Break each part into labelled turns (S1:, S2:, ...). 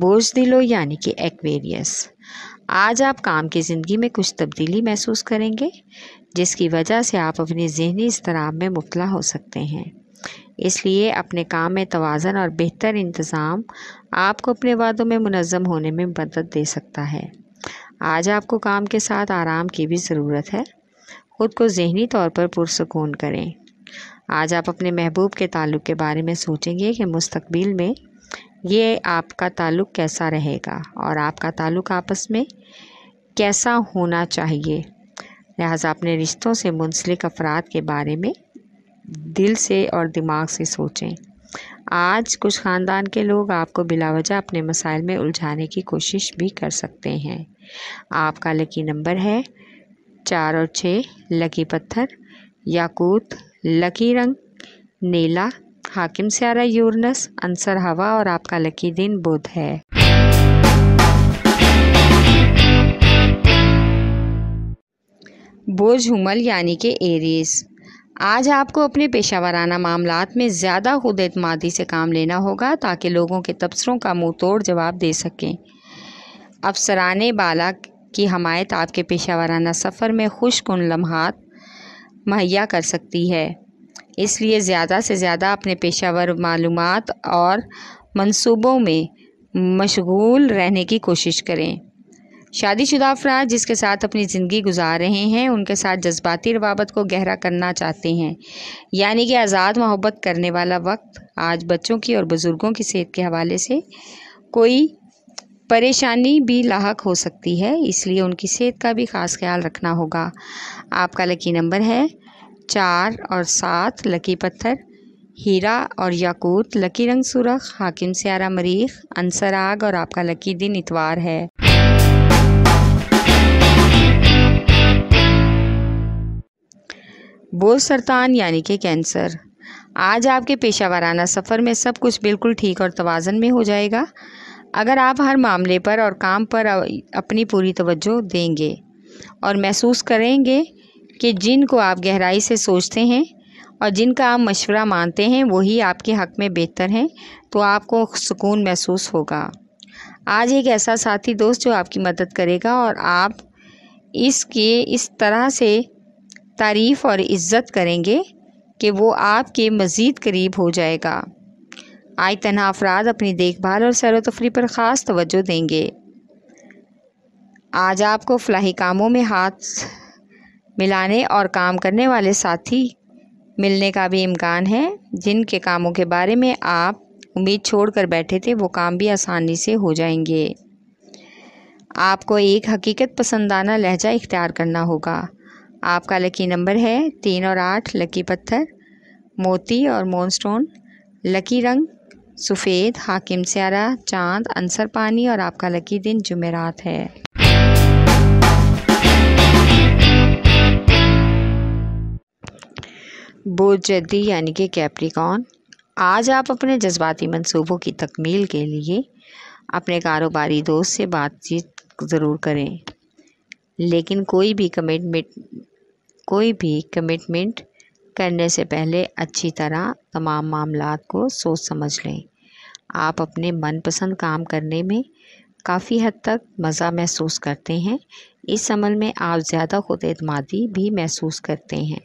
S1: بوجھ یعنی کہ ایکویریس، آج آپ کام کی زندگی میں کچھ تبدیلی محسوس کریں گے جس کی وجہ سے آپ اپنی ذہنی اضطراب میں مبتلا ہو سکتے ہیں۔ اس لیے اپنے کام میں توازن اور بہتر انتظام آپ کو اپنے وعدوں میں منظم ہونے میں مدد دے سکتا ہے۔ آج آپ کو کام کے ساتھ آرام کی بھی ضرورت ہے۔ خود کو ذہنی طور پر پرسکون کریں۔ آج آپ اپنے محبوب کے تعلق کے بارے میں سوچیں گے کہ مستقبل میں یہ آپ کا تعلق کیسا رہے گا اور آپ کا تعلق آپس میں کیسا ہونا چاہیے۔ لہٰذا اپنے رشتوں سے منسلک افراد کے بارے میں دل سے اور دماغ سے سوچیں۔ آج کچھ خاندان کے لوگ آپ کو بلا وجہ اپنے مسائل میں الجھانے کی کوشش بھی کر سکتے ہیں۔ آپ کا لکی نمبر ہے 4 اور 6، لکی پتھر یاقوت، لکی رنگ نیلا، حاکم سیارہ یورنس، عنصر ہوا اور آپ کا لکی دن بدھ ہے۔ بوجھ حمل یعنی کہ ایریز، آج آپ کو اپنے پیشہ ورانہ معاملات میں زیادہ خود اعتمادی سے کام لینا ہوگا تاکہ لوگوں کے تبصروں کا منہ توڑ جواب دے سکیں۔ افسران بالا کی حمایت آپ کے پیشہ ورانہ سفر میں خوش کن لمحات مہیا کر سکتی ہے، اس لیے زیادہ سے زیادہ اپنے پیشہ ور معلومات اور منصوبوں میں مشغول رہنے کی کوشش کریں۔ شادی شدہ افراد جس کے ساتھ اپنی زندگی گزار رہے ہیں ان کے ساتھ جذباتی روابط کو گہرا کرنا چاہتے ہیں، یعنی کہ آزاد محبت کرنے والا وقت۔ آج بچوں کی اور بزرگوں کی صحت کے حوالے سے کوئی پریشانی بھی لاحق ہو سکتی ہے، اس لیے ان کی صحت کا بھی خاص خیال رکھنا ہوگا۔ آپ کا لکی نمبر ہے 4 اور 7، لکی پتھر ہیرا اور یاقوت، لکی رنگ سرخ، حاکم سیارہ مریخ، عنصر آگ اور آپ کا لکی دن اتوار ہے۔ بوجھ سرطان یعنی کہ کینسر، آج آپ کے پیشہ ورانہ سفر میں سب کچھ بالکل ٹھیک اور توازن میں ہو جائے گا اگر آپ ہر معاملے پر اور کام پر اپنی پوری توجہ دیں گے اور محسوس کریں گے کہ جن کو آپ گہرائی سے سوچتے ہیں اور جن کا آپ مشورہ مانتے ہیں وہی آپ کے حق میں بہتر ہیں، تو آپ کو سکون محسوس ہوگا۔ آج ایک ایسا ساتھی دوست جو آپ کی مدد کرے گا اور آپ اس طرح سے تعریف اور عزت کریں گے کہ وہ آپ کے مزید قریب ہو جائے گا۔ آج تنہا افراد اپنی دیکھ بھال اور سیر و تفریح پر خاص توجہ دیں گے۔ آج آپ کو فلاحی کاموں میں ہاتھ ملانے اور کام کرنے والے ساتھی ملنے کا بھی امکان ہے۔ جن کے کاموں کے بارے میں آپ امید چھوڑ کر بیٹھے تھے وہ کام بھی آسانی سے ہو جائیں گے۔ آپ کو ایک حقیقت پسندانہ لہجہ اختیار کرنا ہوگا۔ آپ کا لکی نمبر ہے 3 اور 8، لکی پتھر موتی اور مون سٹون، لکی رنگ سفید، حاکم سیارہ چاند، عنصر پانی اور آپ کا لکی دن جمعرات ہے۔ بوجھ جدی یعنی کہ کیپریکارن، آج آپ اپنے جذباتی منصوبوں کی تکمیل کے لیے اپنے کاروباری دوست سے بات چیت ضرور کریں، لیکن کوئی بھی کمٹمنٹ کرنے سے پہلے اچھی طرح تمام معاملات کو سوچ سمجھ لیں۔ آپ اپنے من پسند کام کرنے میں کافی حد تک مزہ محسوس کرتے ہیں، اس عمل میں آپ زیادہ خود اعتمادی بھی محسوس کرتے ہیں،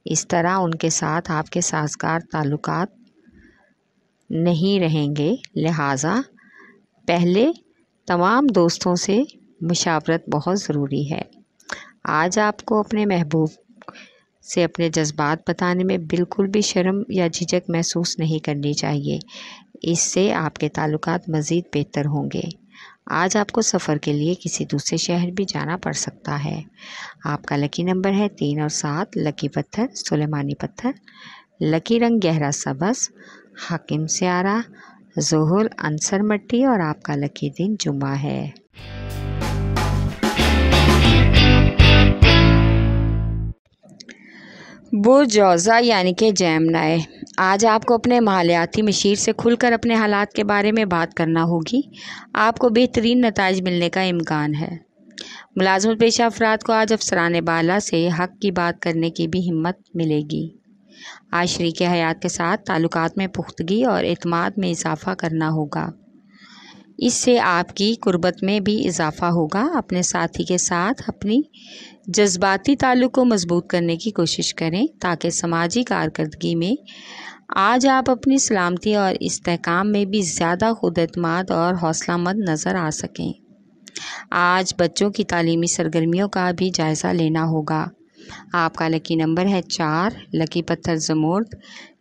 S1: اس طرح ان کے ساتھ آپ کے سازگار تعلقات نہیں رہیں گے، لہٰذا پہلے تمام دوستوں سے مشاورت بہت ضروری ہے۔ آج آپ کو اپنے محبوب سے اپنے جذبات بتانے میں بالکل بھی شرم یا جھجک محسوس نہیں کرنی چاہیے، اس سے آپ کے تعلقات مزید بہتر ہوں گے۔ آج آپ کو سفر کے لیے کسی دوسرے شہر بھی جانا پڑ سکتا ہے۔ آپ کا لکی نمبر ہے 3 اور 7، لکی پتھر سلیمانی پتھر، لکی رنگ گہرا سبز، حاکم سیارہ ظہر، عنصر مٹی اور آپ کا لکی دن جمعہ ہے۔ بوجھ جوزا یعنی کہ جیمنائی، آج آپ کو اپنے مالیاتی مشیر سے کھل کر اپنے حالات کے بارے میں بات کرنا ہوگی۔ آپ کو بہترین نتائج ملنے کا امکان ہے۔ ملازمت پیشہ افراد کو آج افسران بالا سے حق کی بات کرنے کی بھی ہمت ملے گی۔ آج شریک حیات کے ساتھ تعلقات میں پختگی اور اعتماد میں اضافہ کرنا ہوگا۔ اس سے آپ کی قربت میں بھی اضافہ ہوگا۔ اپنے ساتھی کے ساتھ اپنی جذباتی تعلق کو مضبوط کرنے کی کوشش کریں تاکہ سماجی کارکردگی میں آج آپ اپنی سلامتی اور استحکام میں بھی زیادہ خود اعتماد اور حوصلہ مند نظر آ سکیں۔ آج بچوں کی تعلیمی سرگرمیوں کا بھی جائزہ لینا ہوگا۔ آپ کا لکی نمبر ہے 4، لکی پتھر زمرد،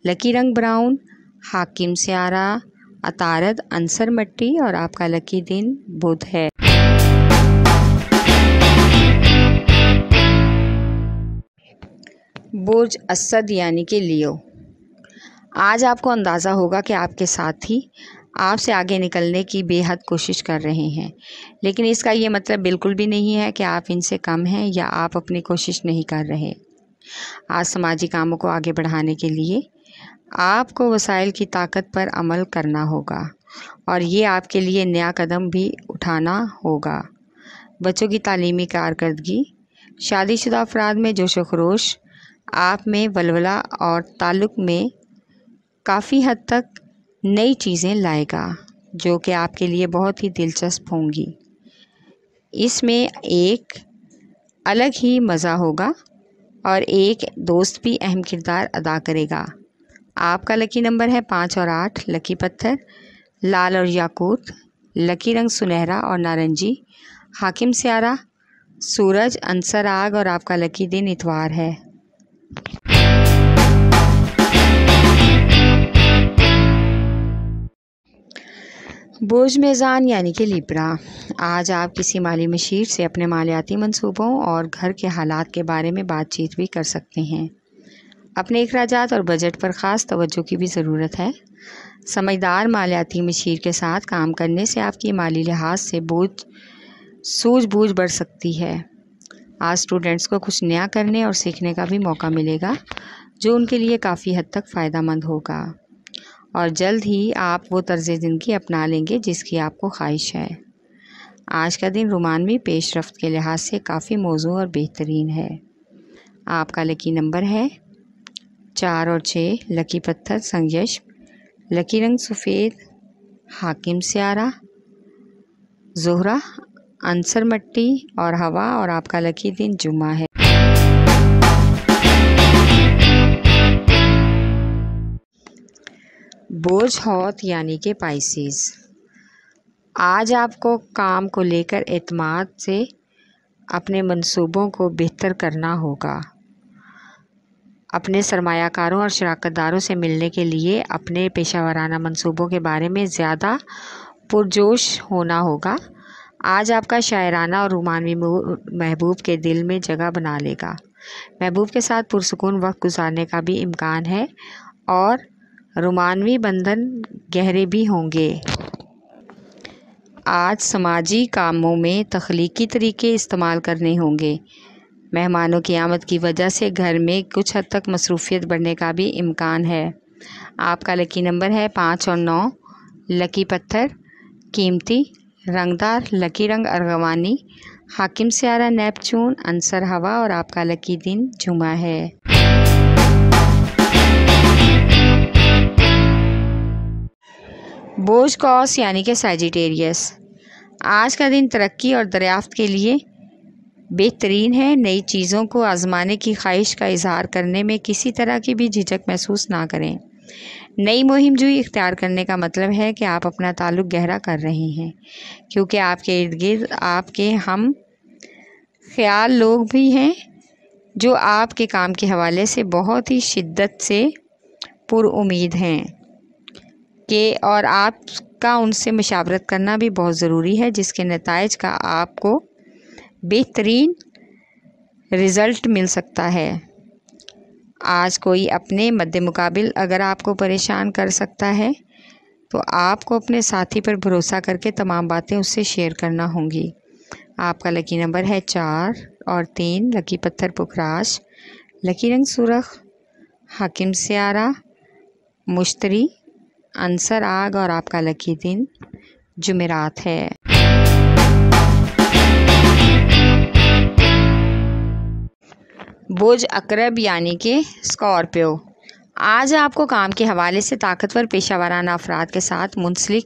S1: لکی رنگ براؤن، حاکم سیارہ عطارد، عنصر مٹی اور آپ کا لکی دن بدھ ہے۔ برج اسد یعنی کہ لیو، آج آپ کو اندازہ ہوگا کہ آپ کے ساتھی آپ سے آگے نکلنے کی بے حد کوشش کر رہے ہیں، لیکن اس کا یہ مطلب بالکل بھی نہیں ہے کہ آپ ان سے کم ہیں یا آپ اپنی کوشش نہیں کر رہے۔ آج سماجی کاموں کو آگے بڑھانے کے لیے آپ کو وسائل کی طاقت پر عمل کرنا ہوگا اور یہ آپ کے لیے نیا قدم بھی اٹھانا ہوگا۔ بچوں کی تعلیمی کارکردگی، شادی شدہ افراد میں جوش و خروش آپ میں ولولہ اور تعلق میں کافی حد تک نئی چیزیں لائے گا جو کہ آپ کے لیے بہت ہی دلچسپ ہوں گی۔ اس میں ایک الگ ہی مزہ ہوگا اور ایک دوست بھی اہم کردار ادا کرے گا۔ آپ کا لکی نمبر ہے 5 اور 8، لکی پتھر لال اور یاقوت، لکی رنگ سنہرا اور نارنجی، حاکم سیارہ سورج، عنصر آگ اور آپ کا لکی دن اتوار ہے۔ برج میزان یعنی کہ لیبرا، آج آپ کسی مالی مشیر سے اپنے مالیاتی منصوبوں اور گھر کے حالات کے بارے میں بات چیت بھی کر سکتے ہیں۔ اپنے اخراجات اور بجٹ پر خاص توجہ کی بھی ضرورت ہے۔ سمجھدار مالیاتی مشیر کے ساتھ کام کرنے سے آپ کی مالی لحاظ سے سوجھ بوجھ بڑھ سکتی ہے۔ آج اسٹوڈنٹس کو کچھ نیا کرنے اور سیکھنے کا بھی موقع ملے گا جو ان کے لیے کافی حد تک فائدہ مند ہوگا اور جلد ہی آپ وہ طرز زندگی اپنا لیں گے جس کی آپ کو خواہش ہے۔ آج کا دن رومانوی پیش رفت کے لحاظ سے کافی موزوں اور بہترین ہے۔ آپ کا لکی نمبر ہے 4 اور 6، لکی پتھر سنگیش، لکی رنگ سفید، حاکم سیارہ زہرہ، عنصر مٹی اور ہوا اور آپ کا لکی دن جمعہ ہے۔ برج حوت یعنی کہ پائسیز، آج آپ کو کام کو لے کر اعتماد سے اپنے منصوبوں کو بہتر کرنا ہوگا۔ اپنے سرمایہ کاروں اور شراکت داروں سے ملنے کے لیے اپنے پیشہ ورانہ منصوبوں کے بارے میں زیادہ پرجوش ہونا ہوگا۔ آج آپ کا شاعرانہ اور رومانوی محبوب کے دل میں جگہ بنا لے گا۔ محبوب کے ساتھ پرسکون وقت گزارنے کا بھی امکان ہے اور رومانوی بندھن گہرے بھی ہوں گے۔ آج سماجی کاموں میں تخلیقی طریقے استعمال کرنے ہوں گے۔ مہمانوں کی آمد کی وجہ سے گھر میں کچھ حد تک مصروفیت بڑھنے کا بھی امکان ہے۔ آپ کا لکی نمبر ہے 5 اور 9، لکی پتھر قیمتی، رنگدار، لکی رنگ ارغوانی، حاکم سیارہ نیپچون، عنصر ہوا اور آپ کا لکی دن جمعہ ہے۔ برج قوس یعنی کہ سیجیٹیریس، آج کا دن ترقی اور دریافت کے لیے بہترین ہے۔ نئی چیزوں کو آزمانے کی خواہش کا اظہار کرنے میں کسی طرح کی بھی جھجک محسوس نہ کریں۔ نئی مہم جوئی اختیار کرنے کا مطلب ہے کہ آپ اپنا تعلق گہرا کر رہے ہیں، کیونکہ آپ کے ارد گرد آپ کے ہم خیال لوگ بھی ہیں جو آپ کے کام کے حوالے سے بہت ہی شدت سے پر امید ہیں اور آپ کا ان سے مشاورت کرنا بھی بہت ضروری ہے، جس کے نتائج کا آپ کو بہترین رزلٹ مل سکتا ہے۔ آج کوئی اپنے مد مقابل اگر آپ کو پریشان کر سکتا ہے تو آپ کو اپنے ساتھی پر بھروسہ کر کے تمام باتیں اس سے شیئر کرنا ہوں گی۔ آپ کا لکی نمبر ہے 4 اور 3، لکی پتھر پکھراش، لکی رنگ سرخ، حاکم سیارہ مشتری، عنصر آگ اور آپ کا لکی دن جمعرات ہے۔ برج عقرب یعنی کہ اسکارپیو، آج آپ کو کام کے حوالے سے طاقتور پیشہ ورانہ افراد کے ساتھ منسلک